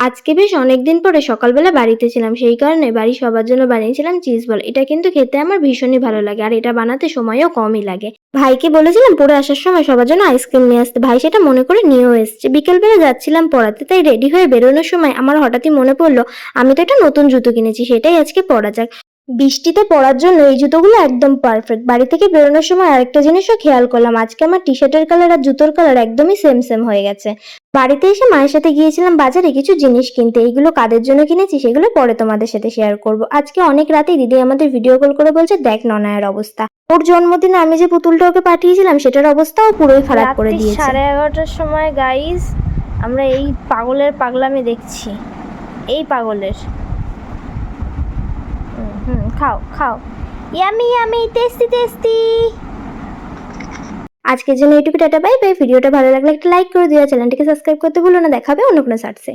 আজকে বেশ অনেকদিন পরে সকালবেলা বাড়িতে ছিলাম, সেই কারণে বাড়ির সবার জন্য বানিয়েছিলাম চিজ বল। এটা কিন্তু খেতে আমার ভীষণই ভালো লাগে, আর এটা বানাতে সময়ও কমই লাগে। ভাইকে বলেছিলাম পড়ে আসার সময় সবার জন্য আইসক্রিম নিয়ে আসতে, ভাই সেটা মনে করে নিয়েও এসছে। বিকেলবেলা যাচ্ছিলাম পড়াতে, তাই রেডি হয়ে বেরোনোর সময় আমার হঠাৎই মনে পড়লো আমি তো একটা নতুন জুতো কিনেছি, সেটাই আজকে পরা যাক। বৃষ্টিতে পরার জন্য এই জুতোগুলো একদম পারফেক্ট। বাড়ি থেকে বেরোনোর সময় আরেকটা জিনিসও খেয়াল করলাম, আজকে আমার টি শার্টের কালার আর জুতোর কালার একদমই সেম সেম হয়ে গেছে। বাড়িতে এসে মায়ের সাথে গিয়েছিলাম বাজারে কিছু জিনিস কিনতে। এইগুলো কাদের জন্য কিনেছি সেগুলো পরে তোমাদের সাথে শেয়ার করব। আজকে অনেক রাতেই দিদি আমাদের ভিডিও কল করে বলছে, দেখ ননায়ের অবস্থা। ওর জন্মদিনে আমি যে পুতুলটা ওকে পাঠিয়েছিলাম সেটার অবস্থাও পুরোই খারাপ করে দিয়েছে। 11:30 সময় গাইস আমরা এই পাগলের পাগলামি দেখছি। এই পাগলের খাও খাও, ইয়ামি ইয়ামি, টেস্টি টেস্টি। আজকের জন্য এইটুকু, টাটা বাই বাই। ভিডিওটা ভালো লাগলে একটা লাইক করে দিও, চ্যানেলটিকে সাবস্ক্রাইব করতে ভুলো না। দেখাবে অন্য কোনো সার্চে।